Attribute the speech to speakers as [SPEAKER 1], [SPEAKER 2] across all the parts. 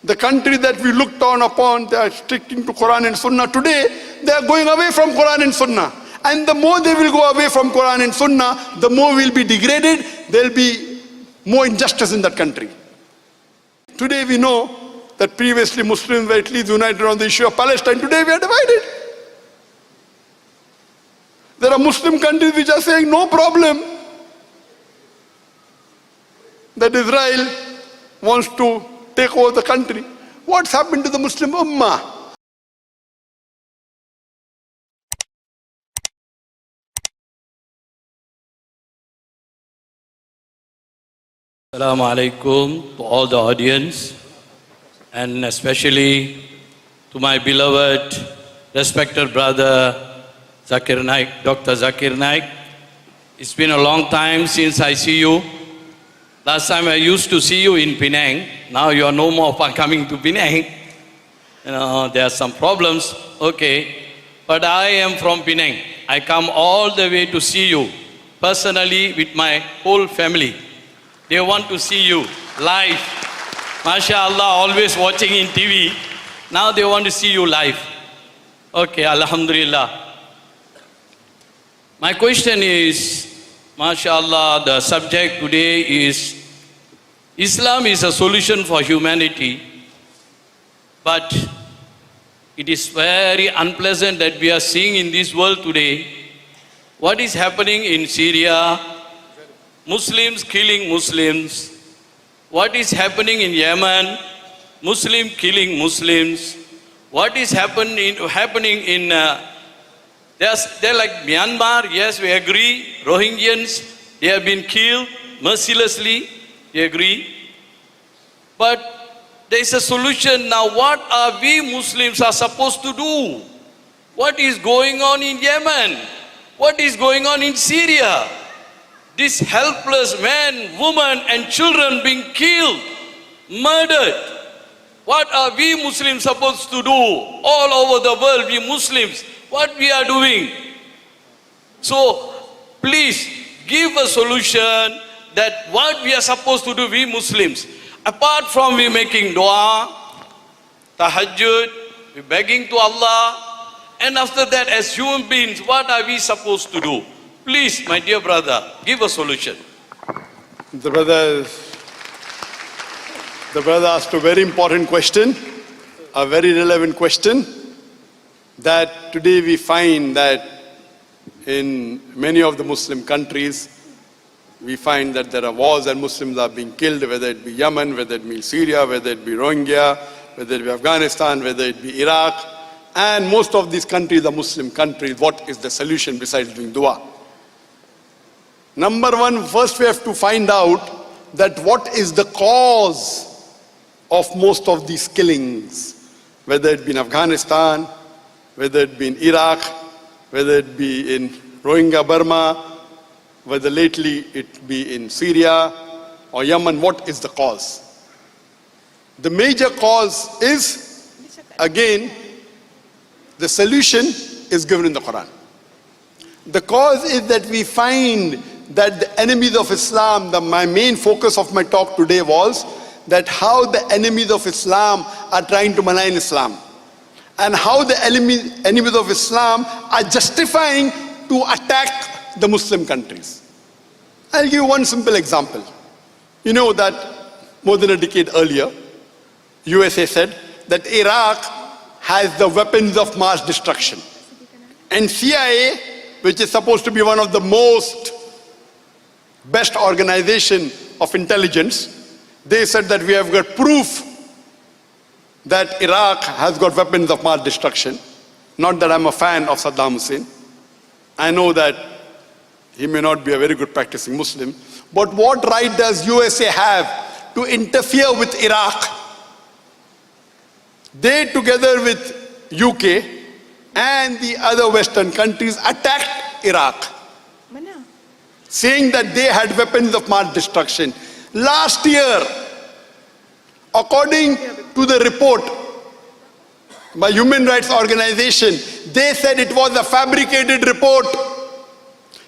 [SPEAKER 1] The country that we looked on upon, they are sticking to Quran and Sunnah. Today, they are going away from Quran and Sunnah. And the more they will go away from Quran and Sunnah, the more we'll be degraded. There will be more injustice in that country. Today we know that previously Muslims were at least united on the issue of Palestine. Today we are divided. There are Muslim countries which are saying no problem that Israel wants to take over the country. What's happened to the Muslim Ummah?
[SPEAKER 2] Assalamu alaikum to all the audience, and especially to my beloved, respected brother Zakir Naik, Dr. Zakir Naik. It's been a long time since I see you. Last time I used to see you in Penang. Now you are no more coming to Penang. You know, there are some problems, okay. But I am from Penang. I come all the way to see you, personally with my whole family. They want to see you live. MashaAllah, always watching in TV. Now they want to see you live. Okay, Alhamdulillah. My question is, MashaAllah, the subject today is Islam is a solution for humanity, but it is very unpleasant that we are seeing in this world today what is happening in Syria, Muslims killing Muslims, what is happening in Yemen, Muslim killing Muslims, what is happening in they're like Myanmar. Yes, we agree. Rohingyans, they have been killed mercilessly. We agree. But there is a solution. Now, what are we Muslims are supposed to do? What is going on in Yemen? What is going on in Syria? These helpless men, women, and children being killed, murdered. What are we Muslims supposed to do? All over the world, we Muslims, what we are doing? So, please give a solution that what we are supposed to do, we Muslims. Apart from we making dua, tahajjud, we begging to Allah, and after that as human beings, what are we supposed to do? Please, my dear brother, give a solution.
[SPEAKER 1] The brother asked a very important question, a very relevant question, that today we find that in many of the Muslim countries, we find that there are wars and Muslims are being killed, whether it be Yemen, whether it be Syria, whether it be Rohingya, whether it be Afghanistan, whether it be Iraq, and most of these countries are Muslim countries. What is the solution besides doing dua? Number one, first we have to find out that what is the cause of most of these killings, whether it be in Afghanistan, whether it be in Iraq, whether it be in Rohingya Burma, whether lately it be in Syria or Yemen. What is the cause? The major cause is, again, the solution is given in the Quran. The cause is that we find that the enemies of Islam, my main focus of my talk today was that how the enemies of Islam are trying to malign Islam, and how the enemies of Islam are justifying to attack the Muslim countries. I'll give you one simple example. You know that more than a decade earlier, USA said that Iraq has the weapons of mass destruction. And CIA, which is supposed to be one of the best organization of intelligence, they said that we have got proof that Iraq has got weapons of mass destruction. Not that I'm a fan of Saddam Hussein. I know that he may not be a very good practicing Muslim, but what right does USA have to interfere with Iraq? They, together with UK and the other Western countries, attacked Iraq, saying that they had weapons of mass destruction. Last year, according to the report by human rights organization, they said it was a fabricated report.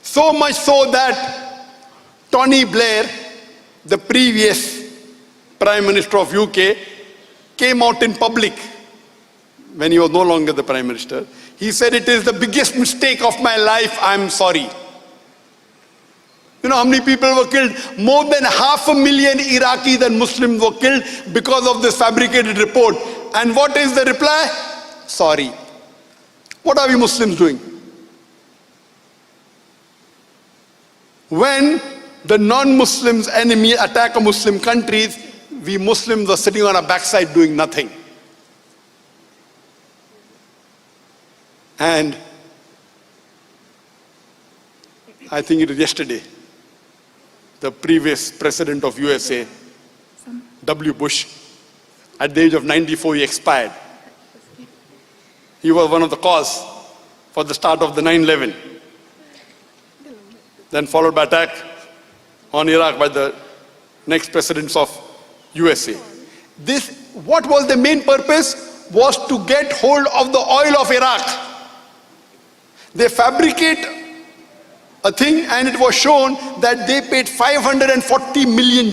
[SPEAKER 1] So much so that Tony Blair, the previous Prime Minister of UK, came out in public when he was no longer the Prime Minister. He said, "It is the biggest mistake of my life, I'm sorry." You know how many people were killed? More than 500,000 Iraqis and Muslims were killed because of this fabricated report. And what is the reply? Sorry. What are we Muslims doing? When the non-Muslims' enemy attack a Muslim countries, we Muslims are sitting on our backside doing nothing. And I think it was yesterday, the previous president of USA, W. Bush, at the age of 94, he expired. He was one of the cause for the start of the 9/11. Then followed by attack on Iraq by the next presidents of USA. What was the main purpose? Was to get hold of the oil of Iraq. They fabricate a thing, and it was shown that they paid $540 million.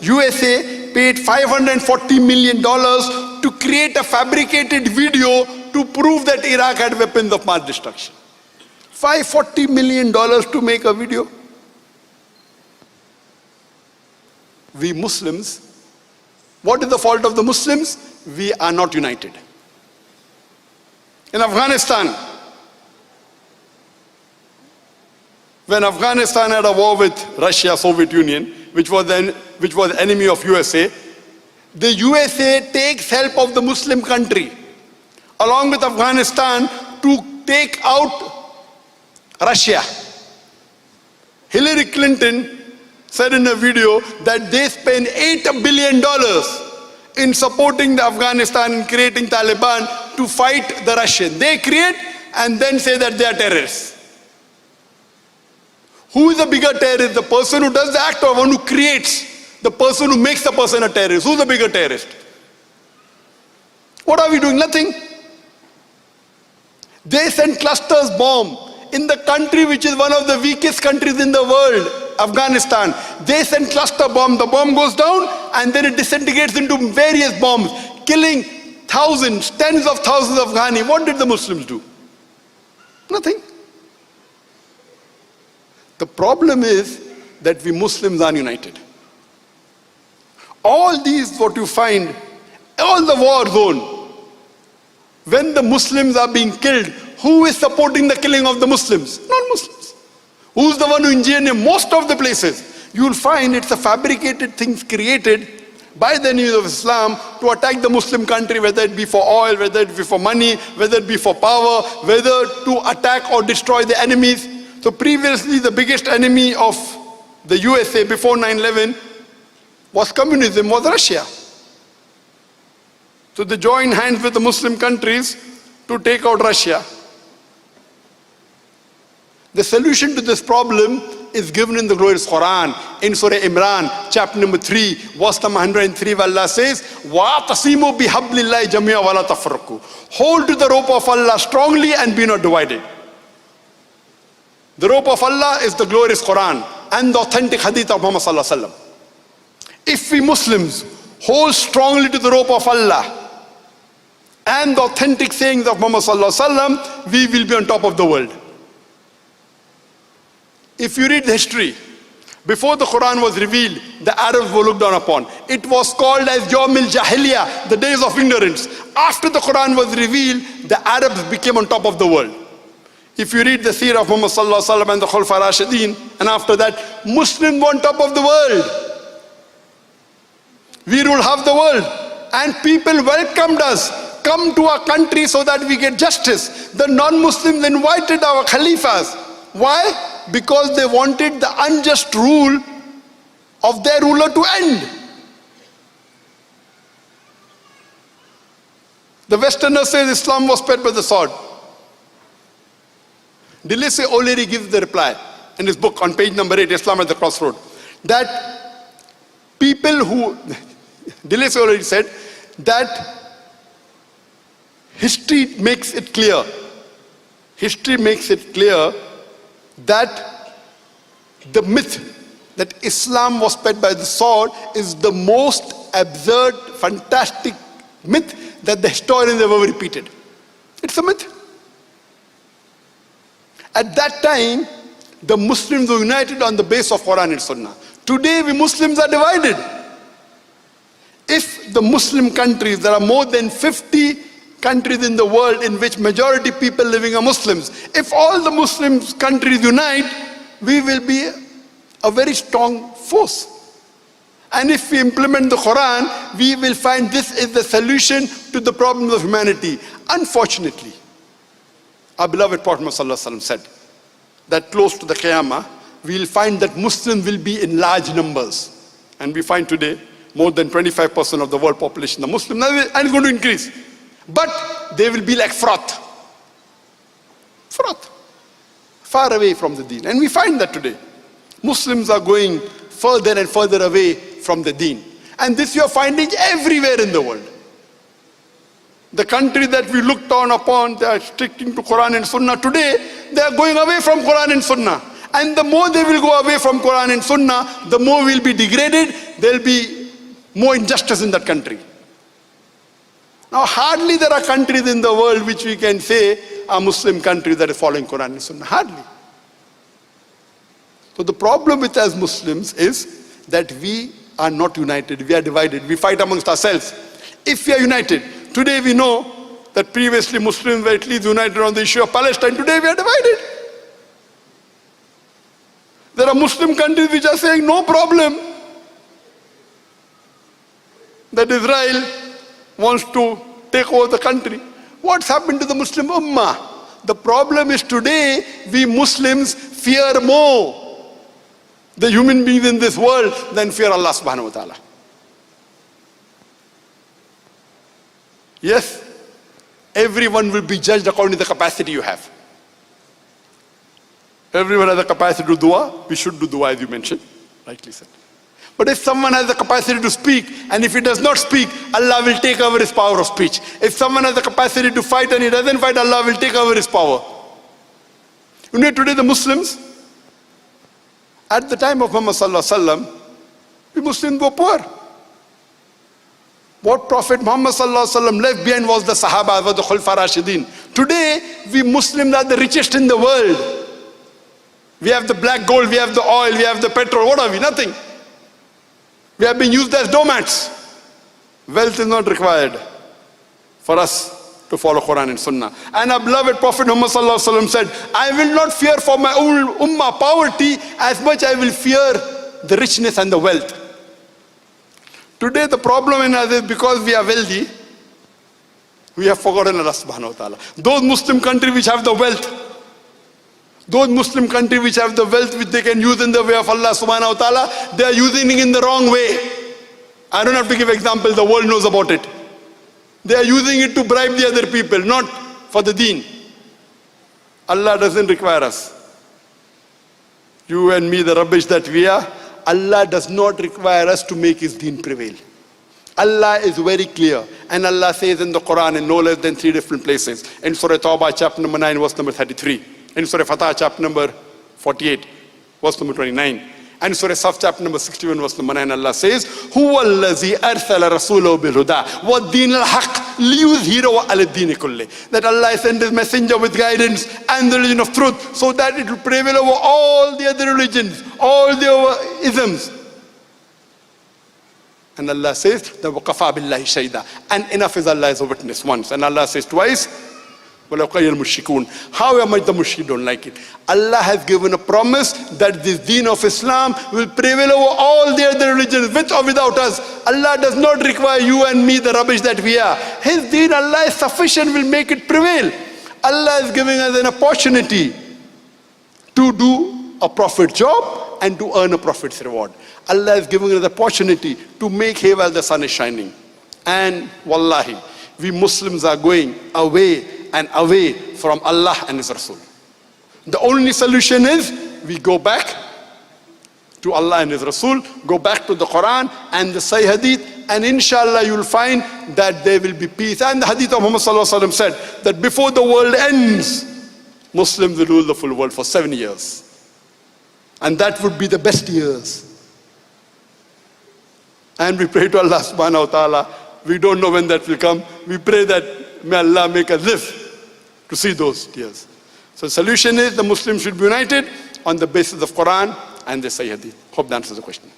[SPEAKER 1] USA paid $540 million to create a fabricated video to prove that Iraq had weapons of mass destruction. $540 million to make a video. We Muslims, what is the fault of the Muslims? We are not united. In Afghanistan, when Afghanistan had a war with Russia, Soviet Union, which was the enemy of USA, the USA takes help of the Muslim country, along with Afghanistan, to take out Russia. Hillary Clinton said in a video that they spent $8 billion in supporting the Afghanistan and creating Taliban to fight the Russians. They create and then say that they are terrorists. Who is the bigger terrorist? The person who does the act or one who creates? The person who makes the person a terrorist. Who's the bigger terrorist? What are we doing? Nothing. They send clusters bomb in the country which is one of the weakest countries in the world, Afghanistan. They send cluster bomb. The bomb goes down and then it disintegrates into various bombs, killing thousands, tens of thousands of Afghani. What did the Muslims do? Nothing. The problem is that we Muslims are united. All these, what you find, all the war zone, when the Muslims are being killed, who is supporting the killing of the Muslims? Non-Muslims. Who's the one who engineered most of the places? You will find it's a fabricated things created by the enemies of Islam to attack the Muslim country, whether it be for oil, whether it be for money, whether it be for power, whether to attack or destroy the enemies. So previously the biggest enemy of the USA before 9/11 was communism, was Russia. So they joined hands with the Muslim countries to take out Russia. The solution to this problem is given in the glorious Quran, in Surah Imran, chapter number 3, verse number 103, where Allah says, وَاعْتَصِمُوا بِحَبْلِ اللَّهِ جَمِيعًا وَلَا تَفَرَّقُوا. Hold to the rope of Allah strongly and be not divided. The rope of Allah is the glorious Quran and the authentic hadith of Muhammad sallallahu alaihi wasallam. If we Muslims hold strongly to the rope of Allah and the authentic sayings of Muhammad sallallahu alaihi wasallam, we will be on top of the world. If you read the history, before the Quran was revealed, the Arabs were looked down upon. It was called as Yawmil Jahiliyyah, the days of ignorance. After the Quran was revealed, the Arabs became on top of the world. If you read the seerah of Muhammad sallallahu alaihi wasallam and the Khulafa Rashidin, and after that, Muslims were on top of the world. We rule half the world. And people welcomed us. Come to our country so that we get justice. The non-Muslims invited our Khalifas. Why? Because they wanted the unjust rule of their ruler to end. The Westerner says Islam was spread by the sword. Deleuze already gives the reply in his book on page number 8, Islam at the Crossroad, that people who, Deleuze already said that history makes it clear that the myth that Islam was spread by the sword is the most absurd, fantastic myth that the historians have ever repeated. It's a myth. At that time, the Muslims were united on the basis of Quran and Sunnah. Today, we Muslims are divided. If the Muslim countries, there are more than 50 countries in the world in which majority people living are Muslims. If all the Muslim countries unite, we will be a very strong force. And if we implement the Quran, we will find this is the solution to the problems of humanity. Unfortunately, our beloved Prophet ﷺ said that close to the Qiyamah, we will find that Muslims will be in large numbers. And we find today more than 25% of the world population are Muslim, and it's going to increase. But they will be like froth. Froth. Far away from the deen. And we find that today. Muslims are going further and further away from the deen. And this you are finding everywhere in the world. The country that we looked on upon, they are sticking to Quran and Sunnah. Today, they are going away from Quran and Sunnah. And the more they will go away from Quran and Sunnah, the more we will be degraded. There will be more injustice in that country. Now, hardly there are countries in the world which we can say are Muslim countries that are following Quran and Sunnah. Hardly. So the problem with us Muslims is that we are not united. We are divided. We fight amongst ourselves. If we are united, today we know that previously Muslims were at least united on the issue of Palestine. Today we are divided. There are Muslim countries which are saying no problem that Israel wants to take over the country. What's happened to the Muslim Ummah? The problem is today we Muslims fear more the human beings in this world than fear Allah subhanahu wa ta'ala. Yes, everyone will be judged according to the capacity you have. Everyone has the capacity to do dua. We should do dua as you mentioned, rightly said. But if someone has the capacity to speak, and if he does not speak, Allah will take over his power of speech. If someone has the capacity to fight and he doesn't fight, Allah will take over his power. You know, today the Muslims, at the time of Muhammad sallallahu alaihi wasallam, the Muslims were poor. What Prophet Muhammad sallallahu alaihi wasallam left behind was the Sahaba, was the Khulfa Rashidin. Today, we Muslims are the richest in the world. We have the black gold, we have the oil, we have the petrol. What are we? Nothing. We have been used as doormats. Wealth is not required for us to follow Quran and Sunnah. And our beloved Prophet Muhammad sallallahu alaihi wasallam said, I will not fear for my own ummah poverty as much I will fear the richness and the wealth. Today the problem in us is because we are wealthy, we have forgotten Allah subhanahu wa ta'ala. Those Muslim countries which have the wealth, those Muslim countries which have the wealth which they can use in the way of Allah subhanahu wa ta'ala, they are using it in the wrong way. I don't have to give examples, the world knows about it. They are using it to bribe the other people, not for the deen. Allah doesn't require us. You and me, the rubbish that we are, Allah does not require us to make his deen prevail. Allah is very clear. And Allah says in the Quran in no less than 3 different places. In Surah Tawbah, chapter number 9, verse number 33. In Surah Fatah, chapter number 48, verse number 29. And Surah Saf, chapter number 61, verse number 9, Allah says, هُوَ الَّذِي أَرْسَلَ رَسُولَهُ بِالْهُدَى وَالدِّينِ الْحَقِّ لِيُظْهِرَهُ عَلَى الدِّينِ كُلِّهِ. That Allah sent his messenger with guidance and the religion of truth so that it will prevail over all the other religions, all the isms. And Allah says, وَقَفَى بِاللَّهِ شَهِيدًا. And enough is Allah as a witness once. And Allah says twice, how much the mushrikeen don't like it. Allah has given a promise that this deen of Islam will prevail over all the other religions, with or without us. Allah does not require you and me, the rubbish that we are. His deen, Allah is sufficient, will make it prevail. Allah is giving us an opportunity to do a prophet job and to earn a prophet's reward. Allah is giving us the opportunity to make hay while the sun is shining. And wallahi, we Muslims are going away and away from Allah and His Rasul. The only solution is we go back to Allah and His Rasul, go back to the Quran and the Sahih Hadith, and inshallah you will find that there will be peace. And the Hadith of Muhammad sallallahu alaihi wasallam said that before the world ends, Muslims will rule the full world for 7 years. And that would be the best years. And we pray to Allah subhanahu wa ta'ala we don't know when that will come. We pray that may Allah make us live to see those tears. So the solution is the Muslims should be united on the basis of Quran and the Sahih Hadith. Hope that answers the question.